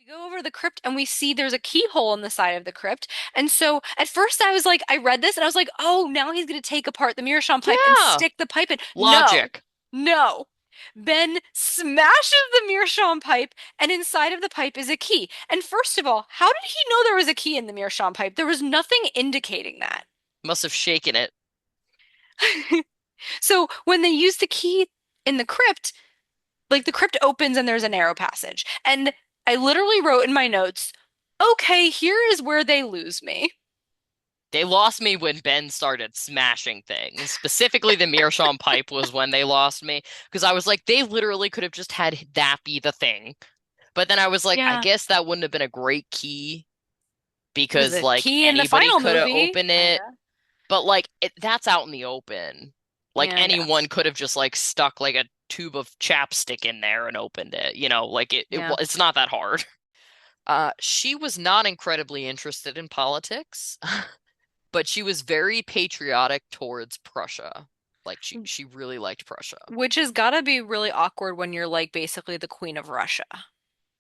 go over the crypt and we see there's a keyhole in the side of the crypt. And so at first I was like, I read this and I was like, oh, now he's going to take apart the meerschaum pipe and Yeah. stick the pipe in. No, Logic. no. Ben smashes the meerschaum pipe, and inside of the pipe is a key. And first of all, how did he know there was a key in the meerschaum pipe? There was nothing indicating that. Must have shaken it. So when they use the key in the crypt, like the crypt opens and there's a narrow passage. And I literally wrote in my notes, okay, here is where they lose me. They lost me when Ben started smashing things. Specifically, the meerschaum pipe was when they lost me because I was like, they literally could have just had that be the thing. But then I was like, I Yeah. guess that wouldn't have been a great key It was because a like key in the anybody final could have movie, opened I it. guess. But like that's out in the open. Like Yeah, I anyone guess. could have just like stuck like a tube of chapstick in there and opened it. Like Yeah. it's not that hard. She was not incredibly interested in politics, but she was very patriotic towards Prussia. Like she really liked Prussia. Which has gotta be really awkward when you're like basically the Queen of Russia.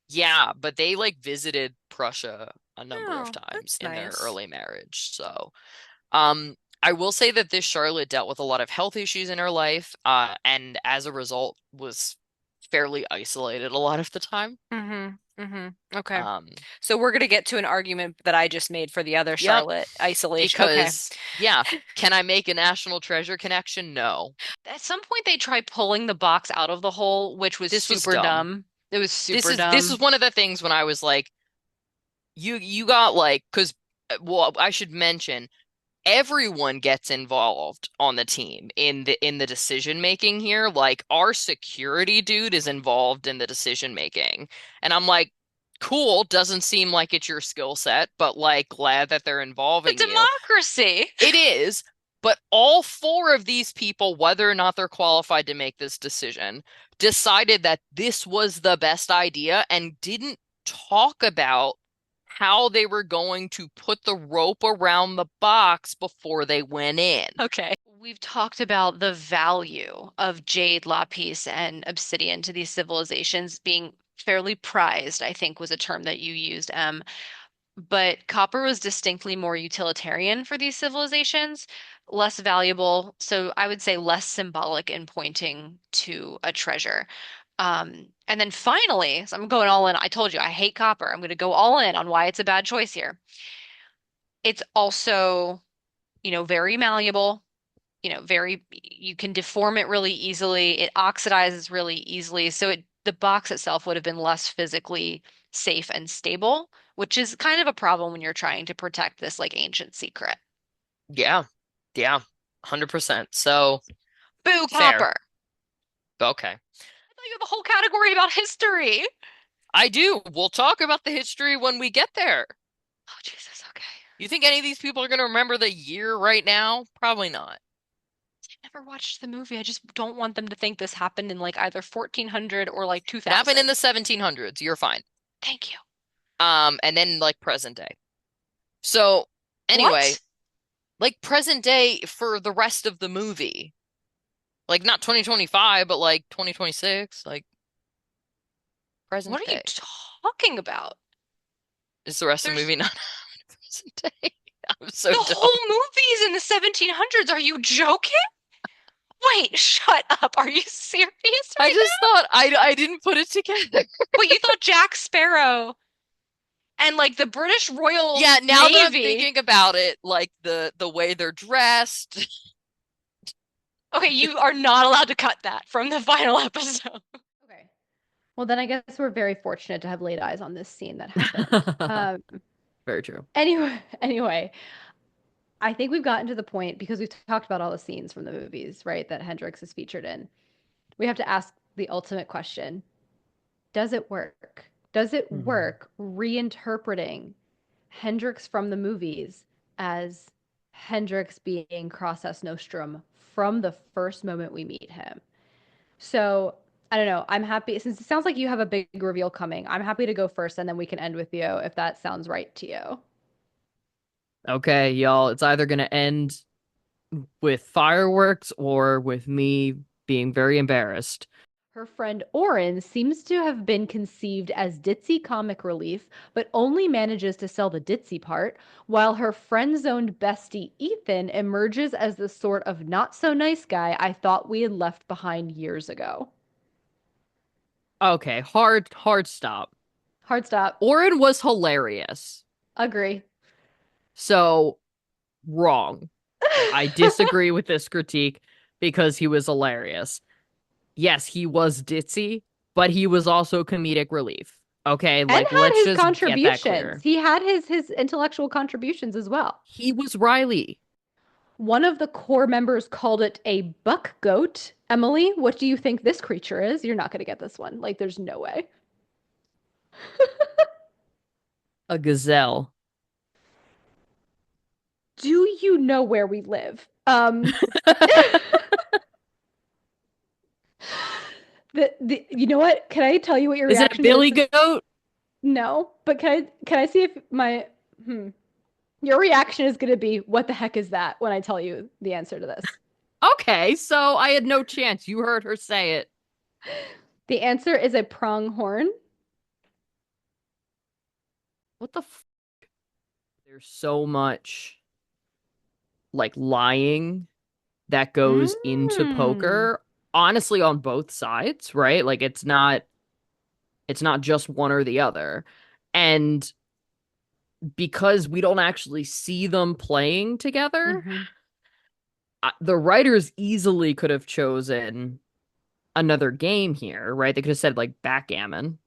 Yeah, but they like visited Prussia a number of Oh, times that's in their nice. early marriage. So, I will say that this Charlotte dealt with a lot of health issues in her life, and as a result was fairly isolated a lot of the time. Mm-hmm. Mm-hmm. Okay. Um, So we're gonna get to an argument that I just made for the other yep, Charlotte isolation. Okay. because yeah, can I make a national treasure connection? No. At some point they tried pulling the box out of the hole, which was This was super dumb. dumb. It was super This is dumb. one of the things when I was like, you got like, because well, I should mention everyone gets involved on the team in the decision making here. Like our security dude is involved in the decision making. And I'm like, cool, doesn't seem like it's your skill set, but like glad that they're The involving you. democracy. It is, but all four of these people, whether or not they're qualified to make this decision, decided that this was the best idea and didn't talk about how they were going to put the rope around the box before they went in. Okay. We've talked about the value of jade, lapis, and obsidian to these civilizations being fairly prized, I think was a term that you used, but copper was distinctly more utilitarian for these civilizations, less valuable, so I would say less symbolic in pointing to a treasure. And then finally, so I'm going all in. I told you I hate copper. I'm going to go all in on why it's a bad choice here. It's also, very malleable, very, you can deform it really easily. It oxidizes really easily. So the box itself would have been less physically safe and stable, which is kind of a problem when you're trying to protect this like ancient secret. Yeah, yeah, 100%. So Boo, fair. copper. Okay. I thought you have a whole category about history. I do. We'll talk about the history when we get there. Oh, Jesus. Okay. You think any of these people are going to remember the year right now? Probably not. I never watched the movie. I just don't want them to think this happened in like either 1400 or like It happened in the 2000. 1700s. You're fine. Thank you. And then like present day. So anyway, What? like present day for the rest of the movie. Like not 2025, but like 2026, like What present are you day. talking about? Is the rest of the There's movie not present day? I'm so the dumb. whole movie is in the 1700s. Are you joking? Wait, shut up. Are you serious I right just now? thought I didn't put it together. Wait, you thought Jack Sparrow and like the British Royal Yeah, now that I'm Navy. thinking about it, like the way they're dressed. Okay, you are not allowed to cut that from the final episode. Okay. Well, then I guess we're very fortunate to have laid eyes on this scene that happened. Very true. Anyway, I think we've gotten to the point because we've talked about all the scenes from the movies, right, that Hendrix is featured in. We have to ask the ultimate question. Does it work? Does it Mhm. work reinterpreting Hendrix from the movies as Hendrix being Crosses Nostrum from the first moment we meet him? So I don't know. I'm happy since it sounds like you have a big reveal coming. I'm happy to go first and then we can end with you if that sounds right to you. Okay, y'all, it's either gonna end with fireworks or with me being very embarrassed. Her friend Oren seems to have been conceived as ditzy comic relief, but only manages to sell the ditzy part, while her friend-zoned bestie Ethan emerges as the sort of not-so-nice guy I thought we had left behind years ago. Okay, hard stop. Hard stop. Orin was hilarious. Agree. So wrong. I disagree with this critique because he was hilarious. Yes, he was ditzy, but he was also comedic relief. Okay, And like had let's his just get that contributions. clear. He had his intellectual contributions as well. He was Riley. One of the core members called it a buck goat. Emily, what do you think this creature is? You're not going to get this one. Like, there's no way. A gazelle. Do you know where we live? The you know what? Can I tell you what your Is it a reaction to billy this is? goat? No, but can I see if my your reaction is going to be what the heck is that when I tell you the answer to this? Okay, so I had no chance. You heard her say it. The answer is a pronghorn. What the f There's so much like lying that goes into Mm. poker, honestly on both sides, right? Like it's not just one or the other. And because we don't actually see them playing together, Mm-hmm. the writers easily could have chosen another game here, right? They could have said like backgammon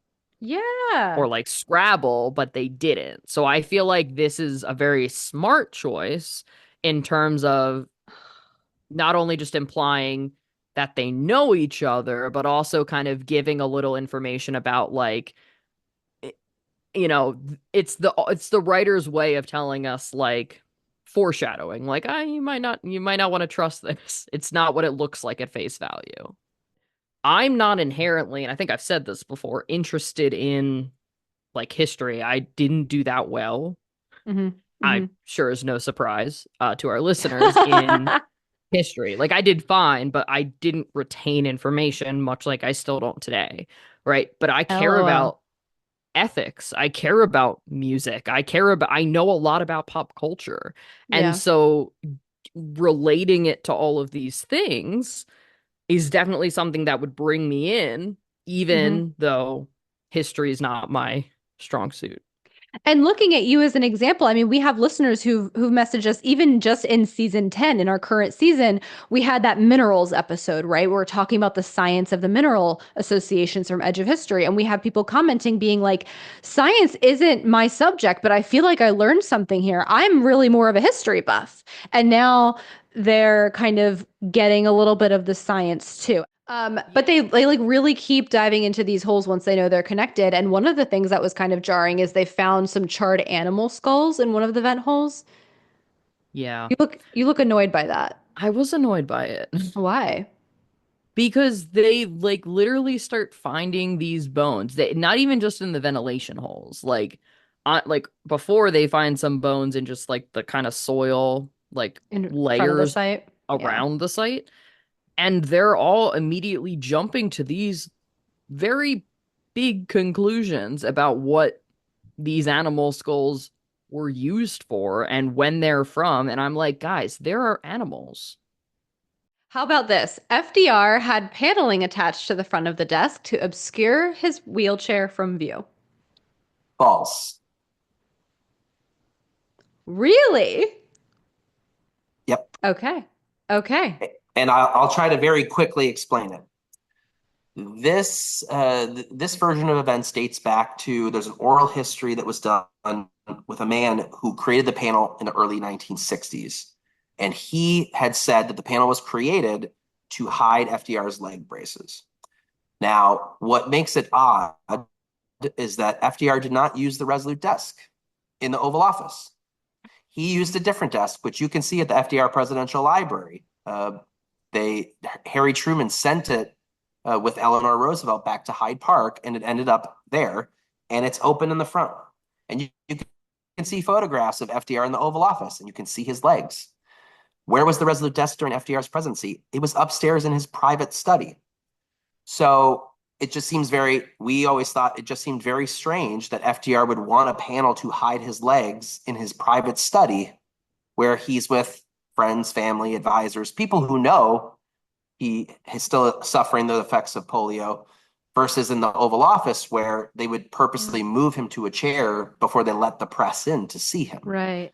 Yeah. or like Scrabble, but they didn't. So I feel like this is a very smart choice in terms of not only just implying that they know each other, but also kind of giving a little information about like you know, it's the writer's way of telling us like foreshadowing, like you might not want to trust this. It's not what it looks like at face value. I'm not inherently, and I think I've said this before, interested in like history. I didn't do that well. Mm-hmm. I Mm-hmm. sure is no surprise to our listeners in history. Like I did fine, but I didn't retain information, much like I still don't today, right? But I care LOL. about ethics. I care about music. I know a lot about pop culture. And Yeah. so relating it to all of these things is definitely something that would bring me in, Mm-hmm. even though history is not my strong suit. And looking at you as an example, I mean, we have listeners who've messaged us even just in season 10, in our current season, we had that minerals episode, right? We're talking about the science of the mineral associations from Edge of History. And we have people commenting being like, science isn't my subject, but I feel like I learned something here. I'm really more of a history buff. And now they're kind of getting a little bit of the science too. But they like really keep diving into these holes once they know they're connected. And one of the things that was kind of jarring is they found some charred animal skulls in one of the vent holes. Yeah. You look annoyed by that. I was annoyed by it. Why? Because they like literally start finding these bones. They not even just in the ventilation holes. Like before they find some bones in just like the kind of soil like In front of the layers site? Yeah. around the site. And they're all immediately jumping to these very big conclusions about what these animal skulls were used for and when they're from. And I'm like, guys, there are animals. How about this? FDR had paneling attached to the front of the desk to obscure his wheelchair from view. False. Really? Yep. Okay. Okay. And I'll try to very quickly explain it. This version of events dates back to there's an oral history that was done with a man who created the panel in the early 1960s. And he had said that the panel was created to hide FDR's leg braces. Now, what makes it odd is that FDR did not use the Resolute desk in the Oval Office. He used a different desk, which you can see at the FDR Presidential Library. Harry Truman sent it with Eleanor Roosevelt back to Hyde Park, and it ended up there, and it's open in the front. And you can see photographs of FDR in the Oval Office, and you can see his legs. Where was the Resolute desk during FDR's presidency? It was upstairs in his private study. So we always thought it just seemed very strange that FDR would want a panel to hide his legs in his private study where he's with friends, family, advisors, people who know he is still suffering the effects of polio, versus in the Oval Office where they would purposely move him to a chair before they let the press in to see him. Right.